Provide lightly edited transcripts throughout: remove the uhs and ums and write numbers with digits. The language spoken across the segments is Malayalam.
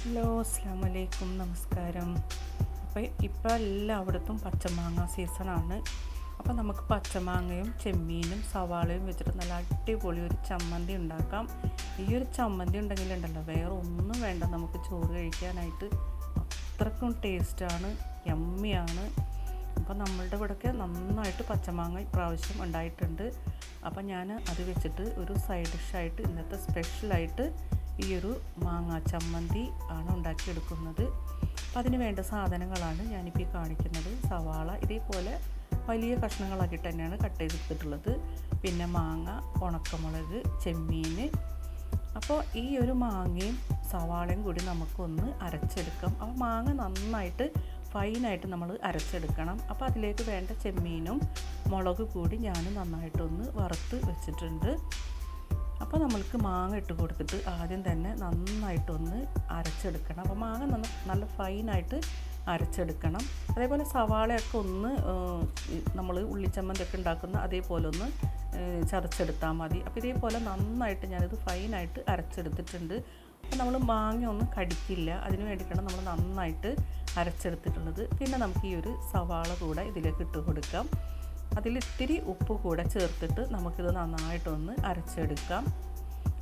ഹലോ, അസ്സാം വലൈക്കും, നമസ്കാരം. ഇപ്പോൾ എല്ലായിടത്തും പച്ചമാങ്ങ സീസണാണ്. അപ്പോൾ നമുക്ക് പച്ചമാങ്ങയും ചെമ്മീനും സവാളയും വെച്ചിട്ട് നല്ല അടിപൊളി ഒരു ചമ്മന്തി ഉണ്ടാക്കാം. ഈ ഒരു ചമ്മന്തി ഉണ്ടെങ്കിലുണ്ടല്ലോ വേറെ ഒന്നും വേണ്ട, നമുക്ക് ചോറ് കഴിക്കാനായിട്ട് അത്രക്കും ടേസ്റ്റാണ്, യമ്മിയാണ്. അപ്പോൾ നമ്മളുടെ ഇവിടെയൊക്കെ നന്നായിട്ട് പച്ചമാങ്ങ ഇപ്രാവശ്യം ഉണ്ടായിട്ടുണ്ട്. അപ്പോൾ ഞാൻ അത് വെച്ചിട്ട് ഒരു സൈഡ് ഡിഷായിട്ട് ഇന്നത്തെ സ്പെഷ്യലായിട്ട് ഈ ഒരു മാങ്ങ ചമ്മന്തി ആണ് ഉണ്ടാക്കിയെടുക്കുന്നത്. അപ്പോൾ അതിന് വേണ്ട സാധനങ്ങളാണ് ഞാനിപ്പോൾ ഈ കാണിക്കുന്നത്. സവാള ഇതേപോലെ വലിയ കഷ്ണങ്ങളാക്കിയിട്ട് തന്നെയാണ് കട്ട് ചെയ്തെടുത്തിട്ടുള്ളത്. പിന്നെ മാങ്ങ, ഉണക്കമുളക്, ചെമ്മീൻ. അപ്പോൾ ഈ ഒരു മാങ്ങയും സവാളയും കൂടി നമുക്കൊന്ന് അരച്ചെടുക്കാം. അപ്പോൾ മാങ്ങ നന്നായിട്ട് ഫൈനായിട്ട് നമ്മൾ അരച്ചെടുക്കണം. അപ്പോൾ അതിലേക്ക് വേണ്ട ചെമ്മീനും മുളക് കൂടി ഞാൻ നന്നായിട്ടൊന്ന് വറുത്ത് വെച്ചിട്ടുണ്ട്. അപ്പോൾ നമ്മൾക്ക് മാങ്ങ ഇട്ട് കൊടുത്തിട്ട് ആദ്യം തന്നെ നന്നായിട്ടൊന്ന് അരച്ചെടുക്കണം. അപ്പോൾ മാങ്ങ നല്ല ഫൈനായിട്ട് അരച്ചെടുക്കണം. അതേപോലെ സവാളയൊക്കെ ഒന്ന് നമ്മൾ ഉള്ളിച്ചമ്മന്തിയൊക്കെ ഉണ്ടാക്കുന്ന അതേപോലെ ഒന്ന് ചതച്ചെടുത്താൽ മതി. അപ്പോൾ ഇതേപോലെ നന്നായിട്ട് ഞാനിത് ഫൈനായിട്ട് അരച്ചെടുത്തിട്ടുണ്ട്. അപ്പോൾ നമ്മൾ മാങ്ങ ഒന്നും കടിക്കില്ല, അതിന് വേണ്ടിയിട്ടാണ് നമ്മൾ നന്നായിട്ട് അരച്ചെടുത്തിട്ടുള്ളത്. പിന്നെ നമുക്ക് ഈ ഒരു സവാള കൂടെ ഇതിലേക്ക് ഇട്ട് കൊടുക്കാം. അതിലിത്തിരി ഉപ്പ് കൂടെ ചേർത്തിട്ട് നമുക്കിത് നന്നായിട്ടൊന്ന് അരച്ചെടുക്കാം.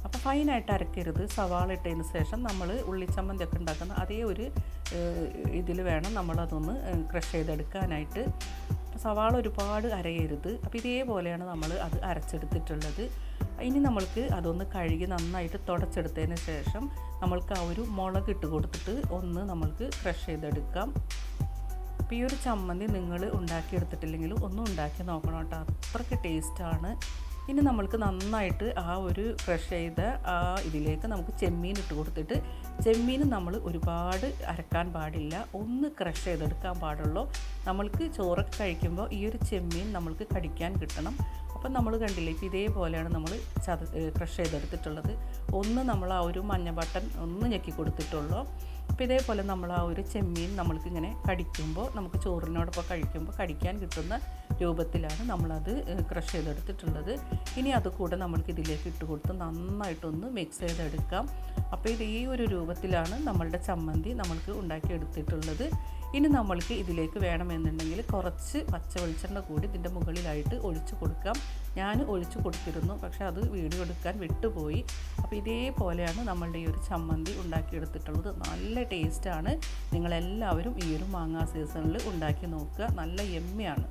അപ്പോൾ ഫൈനായിട്ട് അരക്കരുത്. സവാള ഇട്ടതിന് ശേഷം നമ്മൾ ഉള്ളിച്ചമ്മന്തിയൊക്കെ ഉണ്ടാക്കുന്ന അതേ ഒരു ഇതിൽ വേണം നമ്മളതൊന്ന് ക്രഷ് ചെയ്തെടുക്കാനായിട്ട്. സവാള ഒരുപാട് അരയരുത്. അപ്പോൾ ഇതേപോലെയാണ് നമ്മൾ അത് അരച്ചെടുത്തിട്ടുള്ളത്. ഇനി നമ്മൾക്ക് അതൊന്ന് കഴുകി നന്നായിട്ട് തുടച്ചെടുത്തതിന് ശേഷം നമ്മൾക്ക് ആ ഒരു മുളക് ഇട്ട് കൊടുത്തിട്ട് ഒന്ന് നമ്മൾക്ക് ക്രഷ് ചെയ്തെടുക്കാം. അപ്പോൾ ഈ ഒരു ചമ്മന്തി നിങ്ങൾ ഉണ്ടാക്കിയെടുത്തിട്ടില്ലെങ്കിലും ഒന്നും ഉണ്ടാക്കി നോക്കണം കേട്ടോ, അത്രയ്ക്ക് ടേസ്റ്റാണ്. ഇനി നമ്മൾക്ക് നന്നായിട്ട് ആ ഒരു ക്രഷ് ചെയ്ത ആ ഇതിലേക്ക് നമുക്ക് ചെമ്മീൻ ഇട്ട് കൊടുത്തിട്ട്, ചെമ്മീൻ നമ്മൾ ഒരുപാട് അരക്കാൻ പാടില്ല, ഒന്ന് ക്രഷ് ചെയ്തെടുക്കാൻ പാടുള്ളൂ. നമ്മൾക്ക് ചോറൊക്കെ കഴിക്കുമ്പോൾ ഈ ഒരു ചെമ്മീൻ നമ്മൾക്ക് കടിക്കാൻ കിട്ടണം. അപ്പം നമ്മൾ കണ്ടില്ലേ, ഇപ്പോൾ ഇതേപോലെയാണ് നമ്മൾ ക്രഷ് ചെയ്തെടുത്തിട്ടുള്ളത്. ഒന്ന് നമ്മൾ ആ ഒരു മഞ്ഞ ബട്ടൺ ഒന്ന് ഞെക്കി കൊടുത്തിട്ടുള്ളൂ. അപ്പോൾ ഇതേപോലെ നമ്മൾ ആ ഒരു ചെമ്മീൻ നമ്മൾക്കിങ്ങനെ കടിക്കുമ്പോൾ, നമുക്ക് ചോറിനോടൊപ്പം കഴിക്കുമ്പോൾ കടിക്കാൻ കിട്ടുന്ന രൂപത്തിലാണ് നമ്മളത് ക്രഷ് ചെയ്തെടുത്തിട്ടുള്ളത്. ഇനി അത് കൂടെ നമ്മൾക്ക് ഇതിലേക്ക് ഇട്ട് കൊടുത്ത് നന്നായിട്ടൊന്ന് മിക്സ് ചെയ്തെടുക്കാം. അപ്പോൾ ഇത് ഈ ഒരു രൂപത്തിലാണ് നമ്മളുടെ ചമ്മന്തി നമ്മൾക്ക് ഉണ്ടാക്കിയെടുത്തിട്ടുള്ളത്. ഇനി നമ്മൾക്ക് ഇതിലേക്ക് വേണമെന്നുണ്ടെങ്കിൽ കുറച്ച് പച്ച വെളിച്ചെണ്ണ കൂടി ഇതിൻ്റെ മുകളിലായിട്ട് ഒഴിച്ച് കൊടുക്കാം. ഞാൻ ഒഴിച്ച് കൊടുത്തിരുന്നു, പക്ഷേ അത് വീഡിയോ എടുക്കാൻ വിട്ടുപോയി. അപ്പോൾ ഇതേപോലെയാണ് നമ്മളുടെ ഈ ഒരു ചമ്മന്തി ഉണ്ടാക്കിയെടുത്തിട്ടുള്ളത്. നല്ല ടേസ്റ്റാണ്. നിങ്ങളെല്ലാവരും ഈ ഒരു മാങ്ങാ സീസണിൽ ഉണ്ടാക്കി നോക്കുക, നല്ല യമ്മിയാണ്.